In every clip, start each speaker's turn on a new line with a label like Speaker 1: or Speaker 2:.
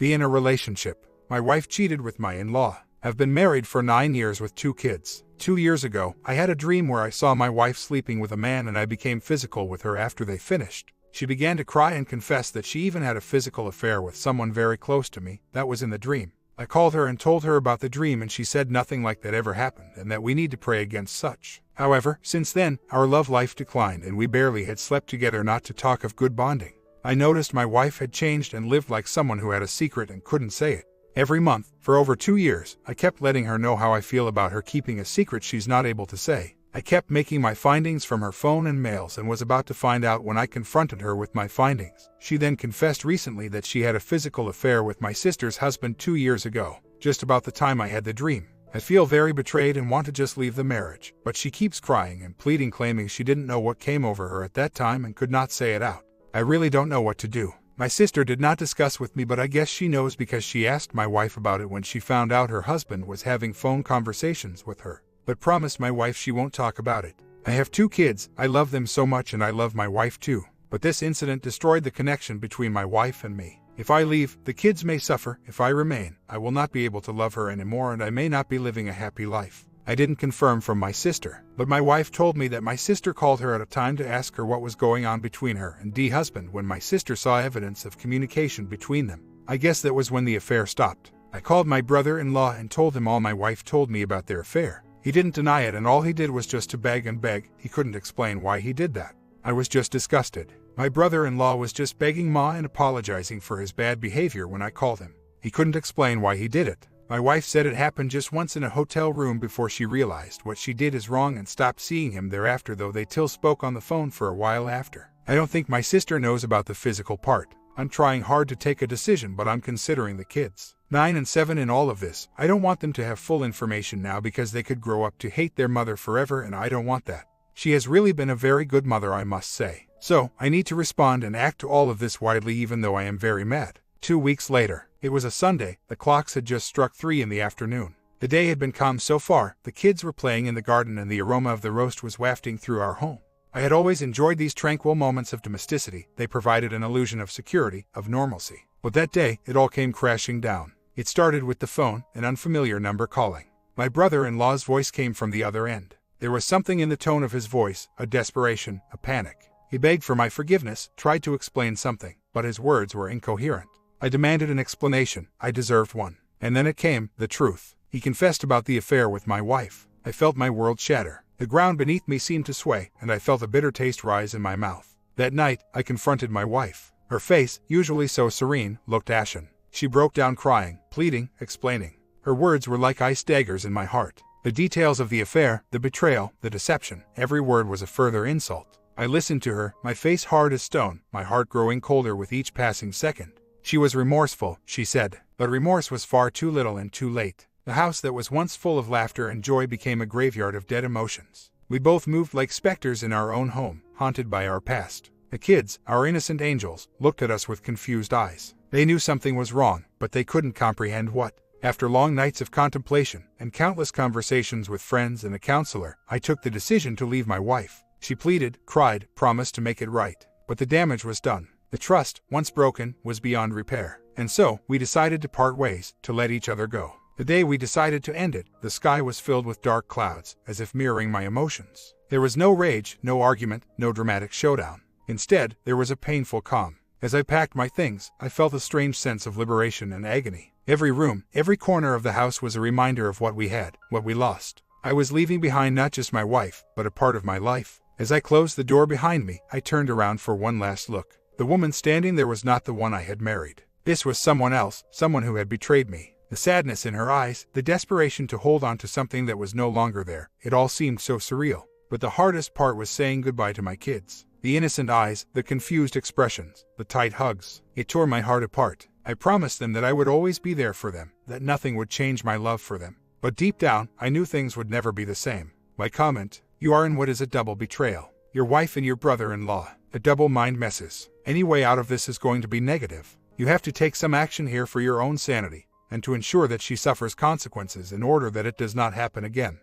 Speaker 1: Be in a relationship. My wife cheated with my in-law. I've been married for 9 years with 2 kids. 2 years ago, I had a dream where I saw my wife sleeping with a man and I became physical with her after they finished. She began to cry and confess that she even had a physical affair with someone very close to me. That was in the dream. I called her and told her about the dream and she said nothing like that ever happened and that we need to pray against such. However, since then, our love life declined and we barely had slept together, not to talk of good bonding. I noticed my wife had changed and lived like someone who had a secret and couldn't say it. Every month, for over 2 years, I kept letting her know how I feel about her keeping a secret she's not able to say. I kept making my findings from her phone and mails and was about to find out when I confronted her with my findings. She then confessed recently that she had a physical affair with my sister's husband 2 years ago, just about the time I had the dream. I feel very betrayed and want to just leave the marriage, but she keeps crying and pleading, claiming she didn't know what came over her at that time and could not say it out. I really don't know what to do. My sister did not discuss with me, but I guess she knows because she asked my wife about it when she found out her husband was having phone conversations with her, but promised my wife she won't talk about it. I have 2 kids, I love them so much and I love my wife too, but this incident destroyed the connection between my wife and me. If I leave, the kids may suffer. If I remain, I will not be able to love her anymore and I may not be living a happy life. I didn't confirm from my sister, but my wife told me that my sister called her at a time to ask her what was going on between her and husband when my sister saw evidence of communication between them. I guess that was when the affair stopped. I called my brother-in-law and told him all my wife told me about their affair. He didn't deny it and all he did was just to beg and beg. He couldn't explain why he did that. I was just disgusted. My brother-in-law was just begging Ma and apologizing for his bad behavior when I called him. He couldn't explain why he did it. My wife said it happened just once in a hotel room before she realized what she did is wrong and stopped seeing him thereafter, though they still spoke on the phone for a while after. I don't think my sister knows about the physical part. I'm trying hard to take a decision, but I'm considering the kids, 9 and 7, in all of this. I don't want them to have full information now because they could grow up to hate their mother forever and I don't want that. She has really been a very good mother, I must say. So, I need to respond and act to all of this widely even though I am very mad. 2 weeks later. It was a Sunday, the clocks had just struck 3 in the afternoon. The day had been calm so far, the kids were playing in the garden and the aroma of the roast was wafting through our home. I had always enjoyed these tranquil moments of domesticity. They provided an illusion of security, of normalcy. But that day, it all came crashing down. It started with the phone, an unfamiliar number calling. My brother-in-law's voice came from the other end. There was something in the tone of his voice, a desperation, a panic. He begged for my forgiveness, tried to explain something, but his words were incoherent. I demanded an explanation. I deserved one. And then it came, the truth. He confessed about the affair with my wife. I felt my world shatter. The ground beneath me seemed to sway, and I felt a bitter taste rise in my mouth. That night, I confronted my wife. Her face, usually so serene, looked ashen. She broke down crying, pleading, explaining. Her words were like ice daggers in my heart. The details of the affair, the betrayal, the deception, every word was a further insult. I listened to her, my face hard as stone, my heart growing colder with each passing second. She was remorseful, she said, but remorse was far too little and too late. The house that was once full of laughter and joy became a graveyard of dead emotions. We both moved like specters in our own home, haunted by our past. The kids, our innocent angels, looked at us with confused eyes. They knew something was wrong, but they couldn't comprehend what. After long nights of contemplation and countless conversations with friends and a counselor, I took the decision to leave my wife. She pleaded, cried, promised to make it right. But the damage was done. The trust, once broken, was beyond repair. And so, we decided to part ways, to let each other go. The day we decided to end it, the sky was filled with dark clouds, as if mirroring my emotions. There was no rage, no argument, no dramatic showdown. Instead, there was a painful calm. As I packed my things, I felt a strange sense of liberation and agony. Every room, every corner of the house was a reminder of what we had, what we lost. I was leaving behind not just my wife, but a part of my life. As I closed the door behind me, I turned around for one last look. The woman standing there was not the one I had married. This was someone else, someone who had betrayed me. The sadness in her eyes, the desperation to hold on to something that was no longer there, it all seemed so surreal. But the hardest part was saying goodbye to my kids. The innocent eyes, the confused expressions, the tight hugs. It tore my heart apart. I promised them that I would always be there for them, that nothing would change my love for them. But deep down, I knew things would never be the same. My comment, you are in what is a double betrayal. Your wife and your brother-in-law. A double mind messes. Any way out of this is going to be negative. You have to take some action here for your own sanity, and to ensure that she suffers consequences in order that it does not happen again.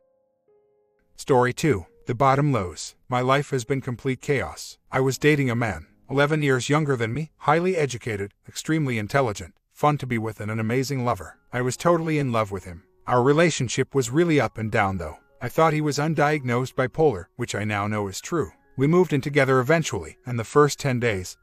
Speaker 1: Story 2. The bottom lows. My life has been complete chaos. I was dating a man, 11 years younger than me, highly educated, extremely intelligent, fun to be with, and an amazing lover. I was totally in love with him. Our relationship was really up and down though. I thought he was undiagnosed bipolar, which I now know is true. We moved in together eventually, and the first 10 days,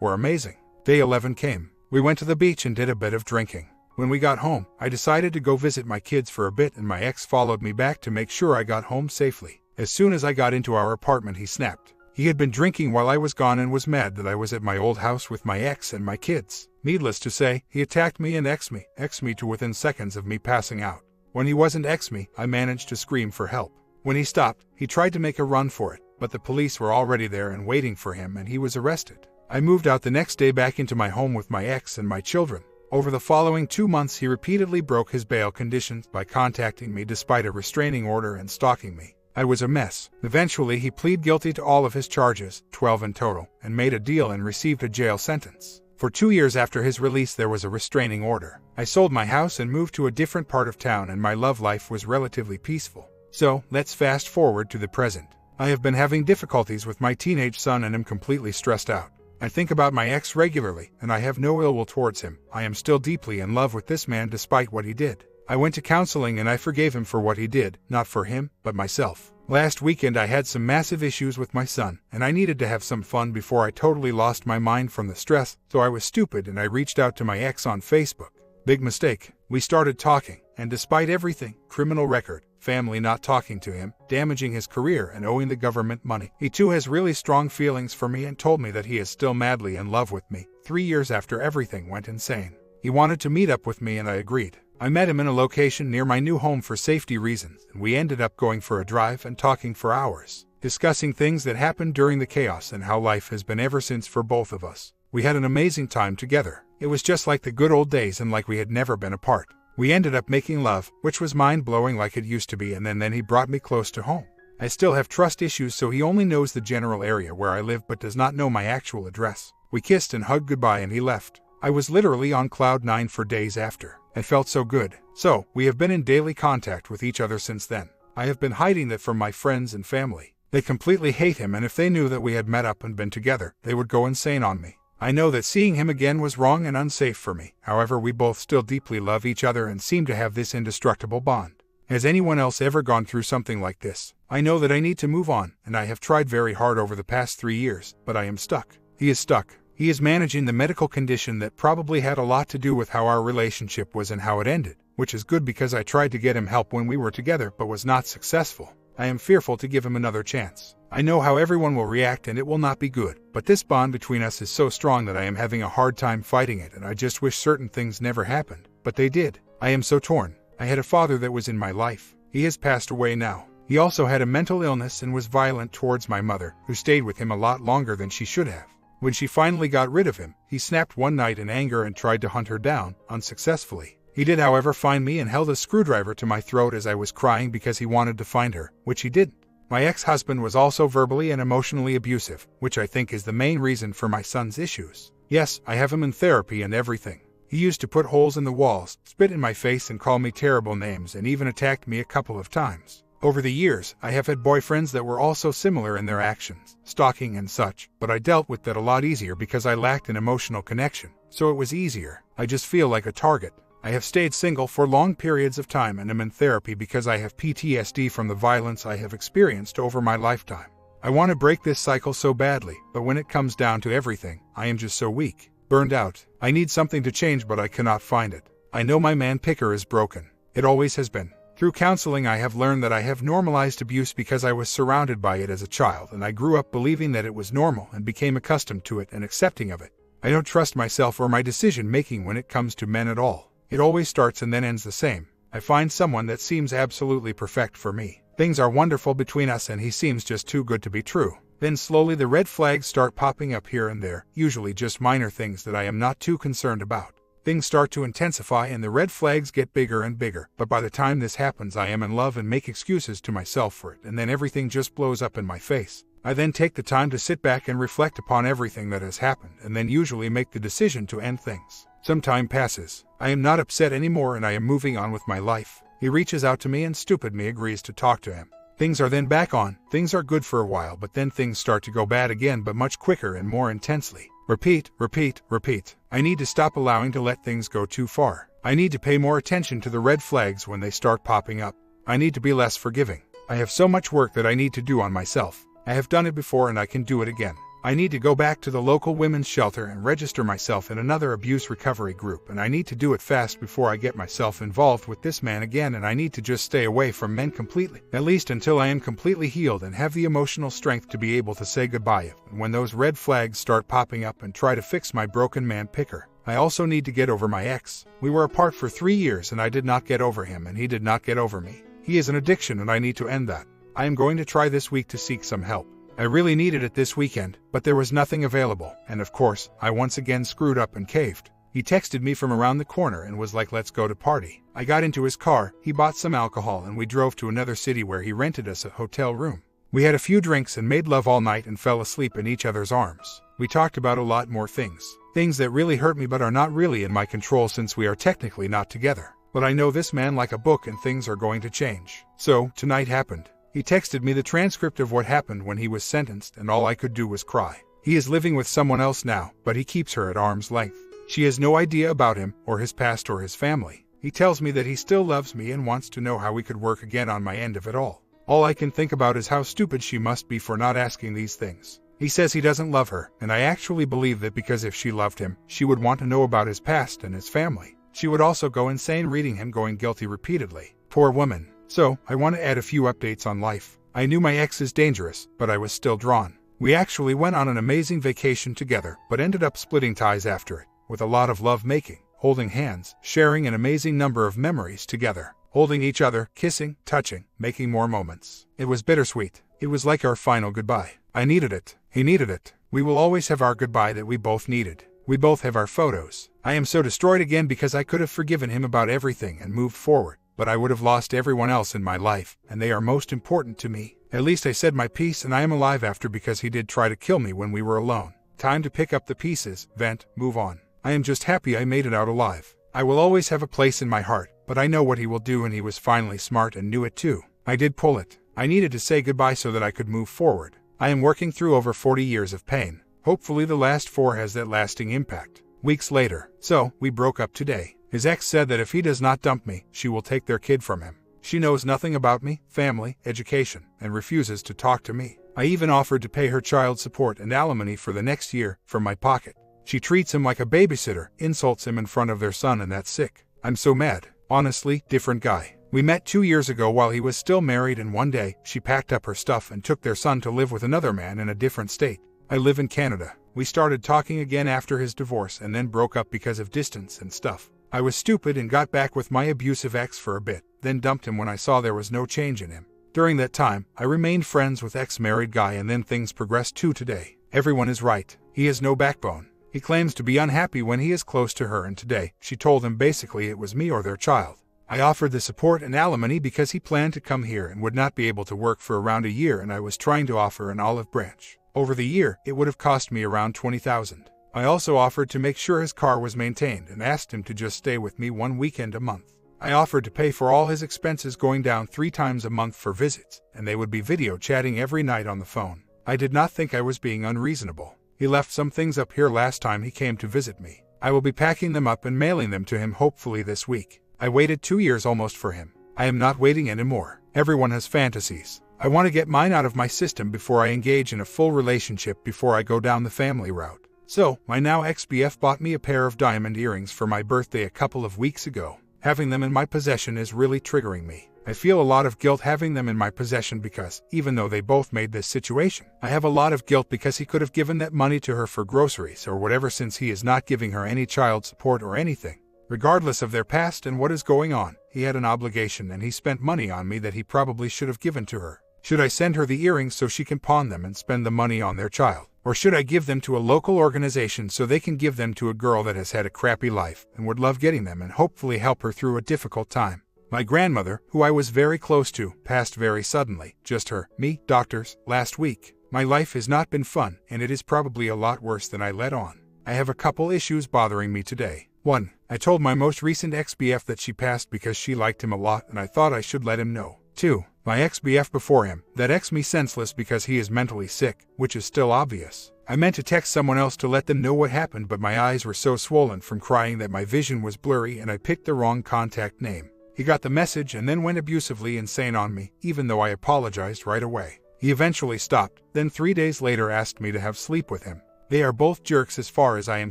Speaker 1: were amazing. Day 11 came. We went to the beach and did a bit of drinking. When we got home, I decided to go visit my kids for a bit, and my ex followed me back to make sure I got home safely. As soon as I got into our apartment, he snapped. He had been drinking while I was gone and was mad that I was at my old house with my ex and my kids. Needless to say, he attacked me and ex me to within seconds of me passing out. When he wasn't ex me, I managed to scream for help. When he stopped, he tried to make a run for it, but the police were already there and waiting for him, and he was arrested. I moved out the next day back into my home with my ex and my children. Over the following 2 months, he repeatedly broke his bail conditions by contacting me despite a restraining order and stalking me. I was a mess. Eventually, he pleaded guilty to all of his charges, 12 in total, and made a deal and received a jail sentence. For 2 years after his release, there was a restraining order. I sold my house and moved to a different part of town, and my love life was relatively peaceful. So, let's fast forward to the present. I have been having difficulties with my teenage son and am completely stressed out. I think about my ex regularly, and I have no ill will towards him. I am still deeply in love with this man despite what he did. I went to counseling and I forgave him for what he did, not for him, but myself. Last weekend I had some massive issues with my son, and I needed to have some fun before I totally lost my mind from the stress, so I was stupid and I reached out to my ex on Facebook. Big mistake. We started talking, and despite everything, criminal record, family not talking to him, damaging his career and owing the government money, he too has really strong feelings for me and told me that he is still madly in love with me, 3 years after everything went insane. He wanted to meet up with me and I agreed. I met him in a location near my new home for safety reasons, and we ended up going for a drive and talking for hours, discussing things that happened during the chaos and how life has been ever since for both of us. We had an amazing time together. It was just like the good old days and like we had never been apart. We ended up making love, which was mind-blowing like it used to be, and then he brought me close to home. I still have trust issues, so he only knows the general area where I live but does not know my actual address. We kissed and hugged goodbye and he left. I was literally on cloud 9 for days after. I felt so good. So, we have been in daily contact with each other since then. I have been hiding that from my friends and family. They completely hate him, and if they knew that we had met up and been together, they would go insane on me. I know that seeing him again was wrong and unsafe for me. However, we both still deeply love each other and seem to have this indestructible bond. Has anyone else ever gone through something like this? I know that I need to move on, and I have tried very hard over the past 3 years, but I am stuck. He is stuck. He is managing the medical condition that probably had a lot to do with how our relationship was and how it ended, which is good because I tried to get him help when we were together but was not successful. I am fearful to give him another chance. I know how everyone will react and it will not be good, but this bond between us is so strong that I am having a hard time fighting it, and I just wish certain things never happened, but they did. I am so torn. I had a father that was in my life. He has passed away now. He also had a mental illness and was violent towards my mother, who stayed with him a lot longer than she should have. When she finally got rid of him, he snapped one night in anger and tried to hunt her down, unsuccessfully. He did, however, find me and held a screwdriver to my throat as I was crying because he wanted to find her, which he didn't. My ex-husband was also verbally and emotionally abusive, which I think is the main reason for my son's issues. Yes, I have him in therapy and everything. He used to put holes in the walls, spit in my face and call me terrible names, and even attacked me a couple of times. Over the years, I have had boyfriends that were also similar in their actions, stalking and such, but I dealt with that a lot easier because I lacked an emotional connection, so it was easier. I just feel like a target. I have stayed single for long periods of time and am in therapy because I have PTSD from the violence I have experienced over my lifetime. I want to break this cycle so badly, but when it comes down to everything, I am just so weak, burned out. I need something to change, but I cannot find it. I know my man picker is broken. It always has been. Through counseling, I have learned that I have normalized abuse because I was surrounded by it as a child, and I grew up believing that it was normal and became accustomed to it and accepting of it. I don't trust myself or my decision-making when it comes to men at all. It always starts and then ends the same. I find someone that seems absolutely perfect for me. Things are wonderful between us and he seems just too good to be true. Then slowly the red flags start popping up here and there, usually just minor things that I am not too concerned about. Things start to intensify and the red flags get bigger and bigger, but by the time this happens I am in love and make excuses to myself for it, and then everything just blows up in my face. I then take the time to sit back and reflect upon everything that has happened, and then usually make the decision to end things. Some time passes. I am not upset anymore and I am moving on with my life. He reaches out to me and stupid me agrees to talk to him. Things are then back on. Things are good for a while, but then things start to go bad again, but much quicker and more intensely. Repeat, repeat, repeat. I need to stop allowing to let things go too far. I need to pay more attention to the red flags when they start popping up. I need to be less forgiving. I have so much work that I need to do on myself. I have done it before and I can do it again. I need to go back to the local women's shelter and register myself in another abuse recovery group, and I need to do it fast before I get myself involved with this man again, and I need to just stay away from men completely, at least until I am completely healed and have the emotional strength to be able to say goodbye when those red flags start popping up, and try to fix my broken man picker. I also need to get over my ex. We were apart for 3 years and I did not get over him and he did not get over me. He is an addiction and I need to end that. I am going to try this week to seek some help. I really needed it this weekend, but there was nothing available, and of course, I once again screwed up and caved. He texted me from around the corner and was like, let's go to party. I got into his car, he bought some alcohol, and we drove to another city where he rented us a hotel room. We had a few drinks and made love all night and fell asleep in each other's arms. We talked about a lot more things. Things that really hurt me but are not really in my control since we are technically not together. But I know this man like a book and things are going to change. So, tonight happened. He texted me the transcript of what happened when he was sentenced, and all I could do was cry. He is living with someone else now, but he keeps her at arm's length. She has no idea about him, or his past, or his family. He tells me that he still loves me and wants to know how we could work again on my end of it all. All I can think about is how stupid she must be for not asking these things. He says he doesn't love her, and I actually believe that, because if she loved him, she would want to know about his past and his family. She would also go insane reading him going guilty repeatedly. Poor woman. So, I want to add a few updates on life. I knew my ex is dangerous, but I was still drawn. We actually went on an amazing vacation together, but ended up splitting ties after it, with a lot of love making, holding hands, sharing an amazing number of memories together, holding each other, kissing, touching, making more moments. It was bittersweet. It was like our final goodbye. I needed it. He needed it. We will always have our goodbye that we both needed. We both have our photos. I am so destroyed again because I could have forgiven him about everything and moved forward. But I would have lost everyone else in my life, and they are most important to me. At least I said my piece and I am alive after, because he did try to kill me when we were alone. Time to pick up the pieces, vent, move on. I am just happy I made it out alive. I will always have a place in my heart, but I know what he will do, and he was finally smart and knew it too. I did pull it. I needed to say goodbye so that I could move forward. I am working through over 40 years of pain. Hopefully the last 4 has that lasting impact. Weeks later. So, we broke up today. His ex said that if he does not dump me, she will take their kid from him. She knows nothing about me, family, education, and refuses to talk to me. I even offered to pay her child support and alimony for the next year, from my pocket. She treats him like a babysitter, insults him in front of their son, and that's sick. I'm so mad. Honestly, different guy. We met 2 years ago while he was still married, and one day, she packed up her stuff and took their son to live with another man in a different state. I live in Canada. We started talking again after his divorce and then broke up because of distance and stuff. I was stupid and got back with my abusive ex for a bit, then dumped him when I saw there was no change in him. During that time, I remained friends with ex-married guy, and then things progressed to today. Everyone is right. He has no backbone. He claims to be unhappy when he is close to her, and today, she told him basically it was me or their child. I offered the support and alimony because he planned to come here and would not be able to work for around a year, and I was trying to offer an olive branch. Over the year, it would have cost me around $20,000. I also offered to make sure his car was maintained and asked him to just stay with me 1 weekend a month. I offered to pay for all his expenses, going down 3 times a month for visits, and they would be video chatting every night on the phone. I did not think I was being unreasonable. He left some things up here last time he came to visit me. I will be packing them up and mailing them to him hopefully this week. I waited 2 years almost for him. I am not waiting anymore. Everyone has fantasies. I want to get mine out of my system before I engage in a full relationship, before I go down the family route. So, my now ex-BF bought me a pair of diamond earrings for my birthday a couple of weeks ago. Having them in my possession is really triggering me. I feel a lot of guilt having them in my possession because, even though they both made this situation, I have a lot of guilt because he could have given that money to her for groceries or whatever, since he is not giving her any child support or anything. Regardless of their past and what is going on, he had an obligation and he spent money on me that he probably should have given to her. Should I send her the earrings so she can pawn them and spend the money on their child? Or should I give them to a local organization so they can give them to a girl that has had a crappy life and would love getting them and hopefully help her through a difficult time? My grandmother, who I was very close to, passed very suddenly. Just her, me, doctors, last week. My life has not been fun, and it is probably a lot worse than I let on. I have a couple issues bothering me today. 1. I told my most recent ex-BF that she passed because she liked him a lot and I thought I should let him know. 2. My ex-BF before him, that ex me senseless because he is mentally sick, which is still obvious. I meant to text someone else to let them know what happened, but my eyes were so swollen from crying that my vision was blurry and I picked the wrong contact name. He got the message and then went abusively insane on me, even though I apologized right away. He eventually stopped, then 3 days later asked me to have sleep with him. They are both jerks as far as I am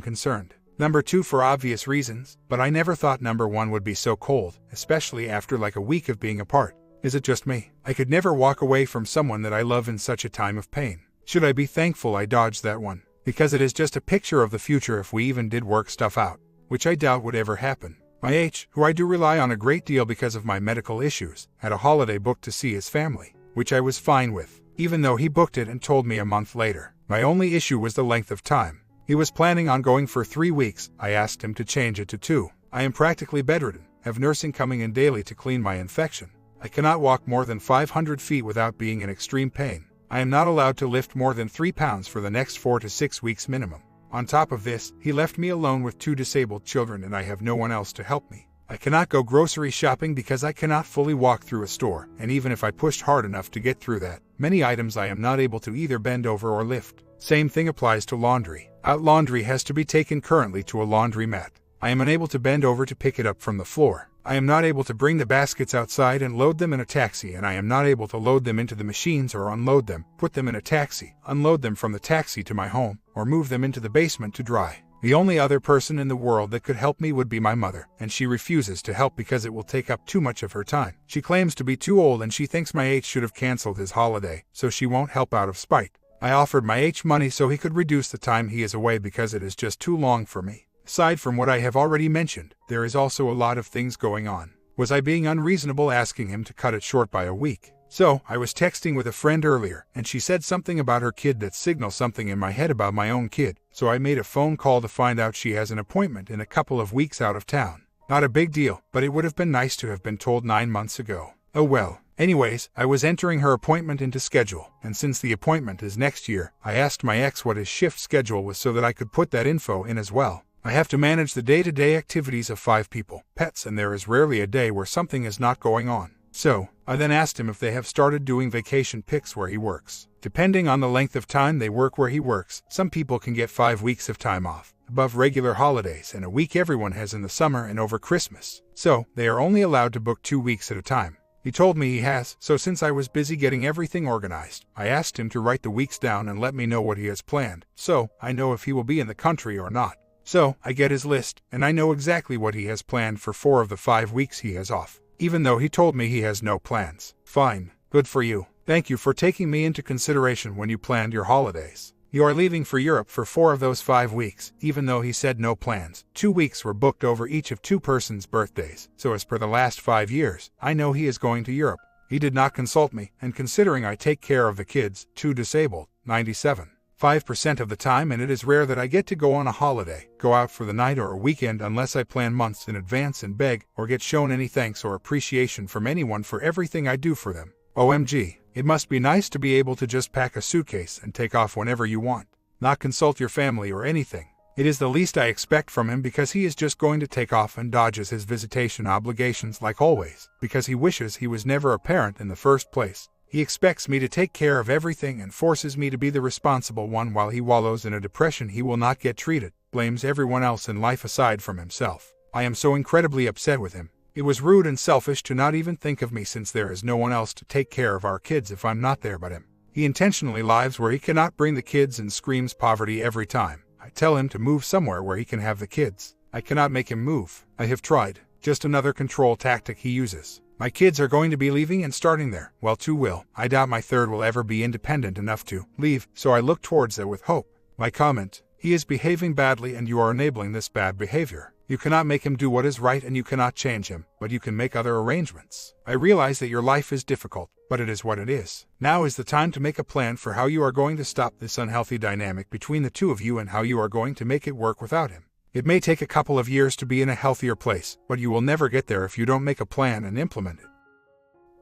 Speaker 1: concerned. Number 2 for obvious reasons, but I never thought number 1 would be so cold, especially after like a week of being apart. Is it just me? I could never walk away from someone that I love in such a time of pain. Should I be thankful I dodged that one? Because it is just a picture of the future if we even did work stuff out, which I doubt would ever happen. My H, who I do rely on a great deal because of my medical issues, had a holiday booked to see his family, which I was fine with, even though he booked it and told me a month later. My only issue was the length of time. He was planning on going for 3 weeks. I asked him to change it to 2. I am practically bedridden, have nursing coming in daily to clean my infection. I cannot walk more than 500 feet without being in extreme pain. I am not allowed to lift more than 3 pounds for the next 4 to 6 weeks minimum. On top of this, he left me alone with 2 disabled children and I have no one else to help me. I cannot go grocery shopping because I cannot fully walk through a store, and even if I pushed hard enough to get through that, many items I am not able to either bend over or lift. Same thing applies to laundry. Out laundry has to be taken currently to a laundromat. I am unable to bend over to pick it up from the floor. I am not able to bring the baskets outside and load them in a taxi, and I am not able to load them into the machines or unload them, put them in a taxi, unload them from the taxi to my home, or move them into the basement to dry. The only other person in the world that could help me would be my mother, and she refuses to help because it will take up too much of her time. She claims to be too old and she thinks my H should have canceled his holiday, so she won't help out of spite. I offered my H money so he could reduce the time he is away because it is just too long for me. Aside from what I have already mentioned, there is also a lot of things going on. Was I being unreasonable asking him to cut it short by a week? So, I was texting with a friend earlier, and she said something about her kid that signaled something in my head about my own kid, so I made a phone call to find out she has an appointment in a couple of weeks out of town. Not a big deal, but it would have been nice to have been told 9 months ago. Oh well. Anyways, I was entering her appointment into schedule, and since the appointment is next year, I asked my ex what his shift schedule was so that I could put that info in as well. I have to manage the day-to-day activities of 5 people, pets, and there is rarely a day where something is not going on. So, I then asked him if they have started doing vacation pics where he works. Depending on the length of time they work where he works, some people can get 5 weeks of time off, above regular holidays, and a week everyone has in the summer and over Christmas. So, they are only allowed to book 2 weeks at a time. He told me he has, so since I was busy getting everything organized, I asked him to write the weeks down and let me know what he has planned, so I know if he will be in the country or not. So, I get his list, and I know exactly what he has planned for 4 of the 5 weeks he has off, even though he told me he has no plans. Fine. Good for you. Thank you for taking me into consideration when you planned your holidays. You are leaving for Europe for 4 of those 5 weeks, even though he said no plans. 2 weeks were booked over each of 2 persons' birthdays, so as per the last 5 years, I know he is going to Europe. He did not consult me, and considering I take care of the kids, 2 disabled, 97.5% of the time, and it is rare that I get to go on a holiday, go out for the night or a weekend unless I plan months in advance and beg or get shown any thanks or appreciation from anyone for everything I do for them. OMG, it must be nice to be able to just pack a suitcase and take off whenever you want, not consult your family or anything. It is the least I expect from him because he is just going to take off and dodges his visitation obligations like always, because he wishes he was never a parent in the first place. He expects me to take care of everything and forces me to be the responsible one while he wallows in a depression he will not get treated, blames everyone else in life aside from himself. I am so incredibly upset with him. It was rude and selfish to not even think of me since there is no one else to take care of our kids if I'm not there but him. He intentionally lives where he cannot bring the kids and screams poverty every time. I tell him to move somewhere where he can have the kids. I cannot make him move. I have tried. Just another control tactic he uses. My kids are going to be leaving and starting there. Well, 2 will. I doubt my 3rd will ever be independent enough to leave, so I look towards that with hope. My comment: he is behaving badly and you are enabling this bad behavior. You cannot make him do what is right and you cannot change him, but you can make other arrangements. I realize that your life is difficult, but it is what it is. Now is the time to make a plan for how you are going to stop this unhealthy dynamic between the 2 of you and how you are going to make it work without him. It may take a couple of years to be in a healthier place, but you will never get there if you don't make a plan and implement it.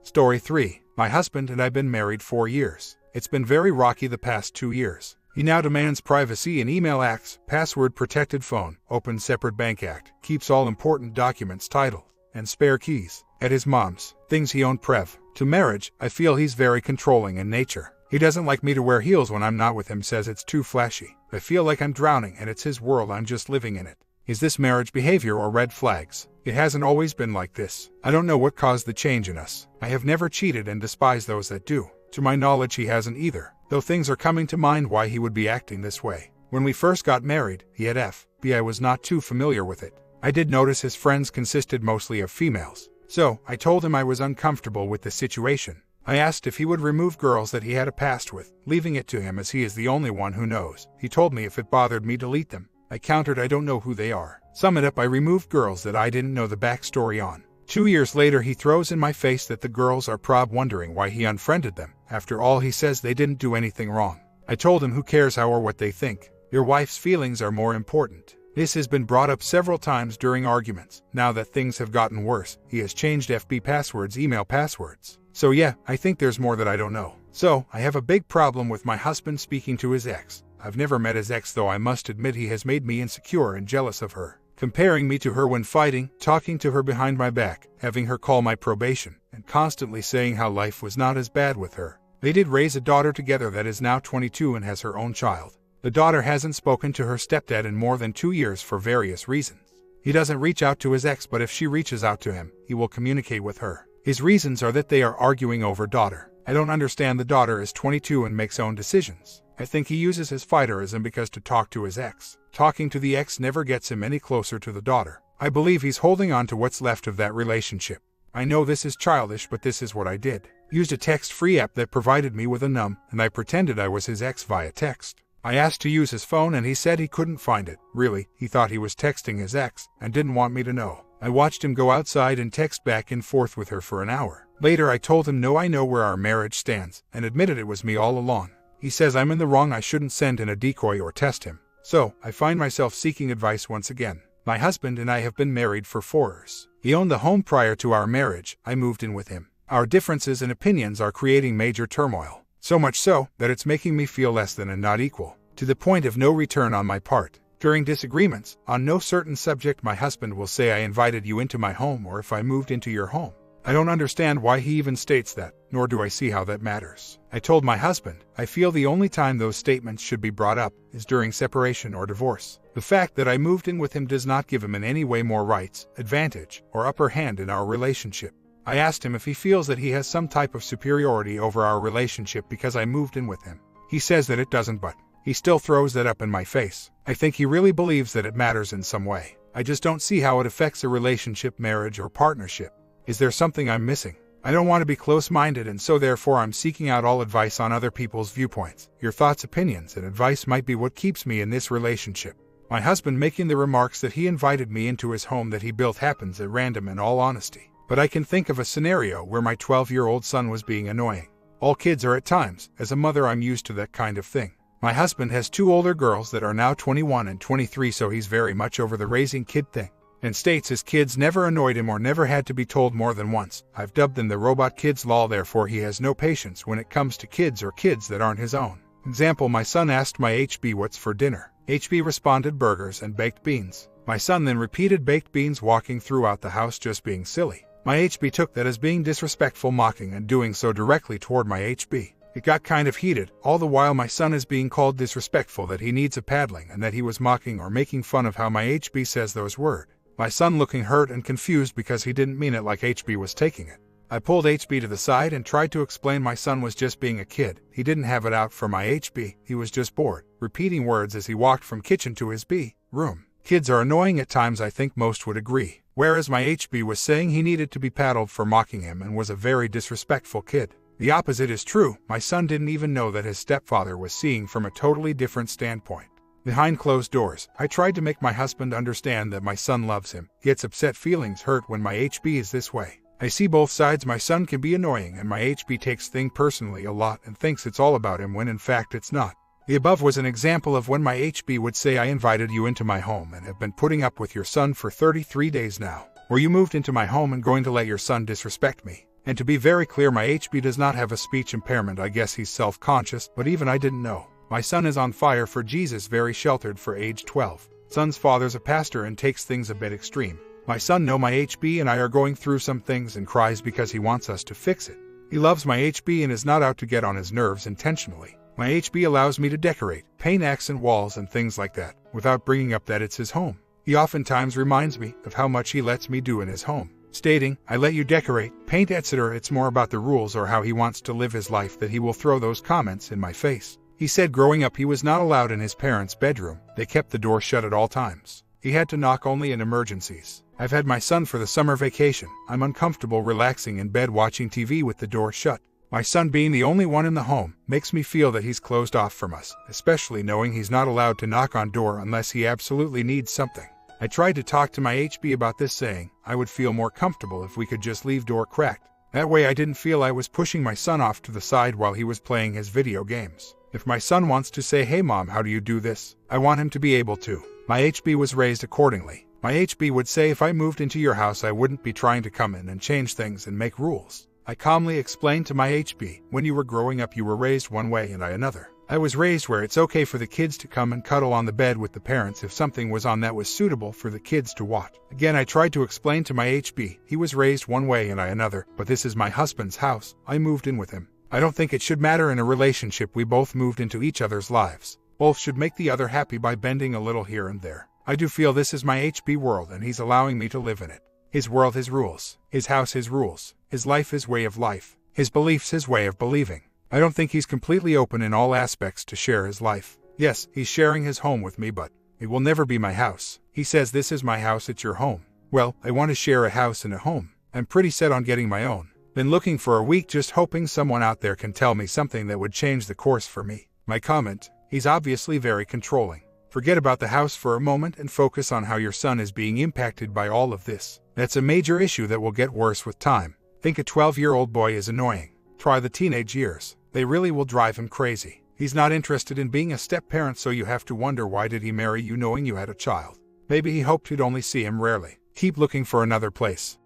Speaker 1: Story 3. My husband and I have been married 4 years. It's been very rocky the past 2 years. He now demands privacy in email acts, password-protected phone, open separate bank act, keeps all important documents titled, and spare keys at his mom's, things he owned prev to marriage. I feel he's very controlling in nature. He doesn't like me to wear heels when I'm not with him, says it's too flashy. I feel like I'm drowning and it's his world, I'm just living in it. Is this marriage behavior or red flags? It hasn't always been like this. I don't know what caused the change in us. I have never cheated and despise those that do. To my knowledge, he hasn't either, though things are coming to mind why he would be acting this way. When we first got married, he had FBI. I was not too familiar with it. I did notice his friends consisted mostly of females, so I told him I was uncomfortable with the situation. I asked if he would remove girls that he had a past with, leaving it to him as he is the only one who knows. He told me if it bothered me, delete them. I countered, I don't know who they are. Sum it up, I removed girls that I didn't know the backstory on. 2 years later, he throws in my face that the girls are wondering why he unfriended them. After all, he says they didn't do anything wrong. I told him who cares how or what they think. Your wife's feelings are more important. This has been brought up several times during arguments. Now that things have gotten worse, he has changed FB passwords, email passwords. So yeah, I think there's more that I don't know. So, I have a big problem with my husband speaking to his ex. I've never met his ex, though I must admit he has made me insecure and jealous of her. Comparing me to her when fighting, talking to her behind my back, having her call my probation, and constantly saying how life was not as bad with her. They did raise a daughter together that is now 22 and has her own child. The daughter hasn't spoken to her stepdad in more than 2 years for various reasons. He doesn't reach out to his ex, but if she reaches out to him, he will communicate with her. His reasons are that they are arguing over daughter. I don't understand. The daughter is 22 and makes own decisions. I think he uses his fighterism because to talk to his ex. Talking to the ex never gets him any closer to the daughter. I believe he's holding on to what's left of that relationship. I know this is childish, but this is what I did. Used a text-free app that provided me with a num, and I pretended I was his ex via text. I asked to use his phone and he said he couldn't find it. Really, he thought he was texting his ex and didn't want me to know. I watched him go outside and text back and forth with her for an hour. Later I told him no, I know where our marriage stands, and admitted it was me all along. He says I'm in the wrong, I shouldn't send in a decoy or test him. So, I find myself seeking advice once again. My husband and I have been married for 4 years. He owned the home prior to our marriage. I moved in with him. Our differences and opinions are creating major turmoil. So much so, that it's making me feel less than and not equal, to the point of no return on my part. During disagreements, on no certain subject, my husband will say I invited you into my home or if I moved into your home. I don't understand why he even states that, nor do I see how that matters. I told my husband, I feel the only time those statements should be brought up is during separation or divorce. The fact that I moved in with him does not give him in any way more rights, advantage, or upper hand in our relationship. I asked him if he feels that he has some type of superiority over our relationship because I moved in with him. He says that it doesn't, but he still throws that up in my face. I think he really believes that it matters in some way. I just don't see how it affects a relationship, marriage, or partnership. Is there something I'm missing? I don't want to be close-minded, and so therefore I'm seeking out all advice on other people's viewpoints. Your thoughts, opinions, and advice might be what keeps me in this relationship. My husband making the remarks that he invited me into his home that he built happens at random, in all honesty. But I can think of a scenario where my 12-year-old son was being annoying. All kids are at times. As a mother, I'm used to that kind of thing. My husband has 2 older girls that are now 21 and 23, so he's very much over the raising kid thing, and states his kids never annoyed him or never had to be told more than once. I've dubbed them the robot kids, lol. Therefore he has no patience when it comes to kids or kids that aren't his own. Example, my son asked my HB what's for dinner. HB responded burgers and baked beans. My son then repeated baked beans, walking throughout the house just being silly. My HB took that as being disrespectful, mocking, and doing so directly toward my HB. It got kind of heated, all the while my son is being called disrespectful, that he needs a paddling, and that he was mocking or making fun of how my HB says those words. My son looking hurt and confused because he didn't mean it like HB was taking it. I pulled HB to the side and tried to explain my son was just being a kid. He didn't have it out for my HB, he was just bored, repeating words as he walked from kitchen to his room. Kids are annoying at times, I think most would agree. Whereas my HB was saying he needed to be paddled for mocking him and was a very disrespectful kid. The opposite is true. My son didn't even know that his stepfather was seeing from a totally different standpoint. Behind closed doors, I tried to make my husband understand that my son loves him, gets upset, feelings hurt when my HB is this way. I see both sides. My son can be annoying and my HB takes things personally a lot and thinks it's all about him when in fact it's not. The above was an example of when my HB would say I invited you into my home and have been putting up with your son for 33 days now. Or you moved into my home and going to let your son disrespect me. And to be very clear, my HB does not have a speech impairment. I guess he's self-conscious, but even I didn't know. My son is on fire for Jesus, very sheltered for age 12. Son's father's a pastor and takes things a bit extreme. My son know my HB and I are going through some things and cries because he wants us to fix it. He loves my HB and is not out to get on his nerves intentionally. My HB allows me to decorate, paint accent walls and things like that, without bringing up that it's his home. He oftentimes reminds me of how much he lets me do in his home, stating, "I let you decorate, paint, etc." It's more about the rules or how he wants to live his life that he will throw those comments in my face. He said growing up he was not allowed in his parents' bedroom. They kept the door shut at all times. He had to knock only in emergencies. I've had my son for the summer vacation. I'm uncomfortable relaxing in bed watching TV with the door shut. My son being the only one in the home makes me feel that he's closed off from us, especially knowing he's not allowed to knock on door unless he absolutely needs something. I tried to talk to my HB about this, saying I would feel more comfortable if we could just leave door cracked. That way I didn't feel I was pushing my son off to the side while he was playing his video games. If my son wants to say, "Hey mom, how do you do this?" I want him to be able to. My HB was raised accordingly. My HB would say if I moved into your house I wouldn't be trying to come in and change things and make rules. I calmly explained to my HB, when you were growing up you were raised one way and I another. I was raised where it's okay for the kids to come and cuddle on the bed with the parents if something was on that was suitable for the kids to watch. Again, I tried to explain to my HB, he was raised one way and I another, but this is my husband's house. I moved in with him. I don't think it should matter in a relationship. We both moved into each other's lives. Both should make the other happy by bending a little here and there. I do feel this is my HB world and he's allowing me to live in it. His world, his rules. His house, his rules. His life, his way of life. His beliefs, his way of believing. I don't think he's completely open in all aspects to share his life. Yes, he's sharing his home with me, but it will never be my house. He says this is my house, it's your home. Well, I want to share a house and a home. I'm pretty set on getting my own. Been looking for a week just hoping someone out there can tell me something that would change the course for me. My comment, he's obviously very controlling. Forget about the house for a moment and focus on how your son is being impacted by all of this. That's a major issue that will get worse with time. Think a 12-year-old boy is annoying. Try the teenage years. They really will drive him crazy. He's not interested in being a step-parent, so you have to wonder why did he marry you knowing you had a child. Maybe he hoped you'd only see him rarely. Keep looking for another place.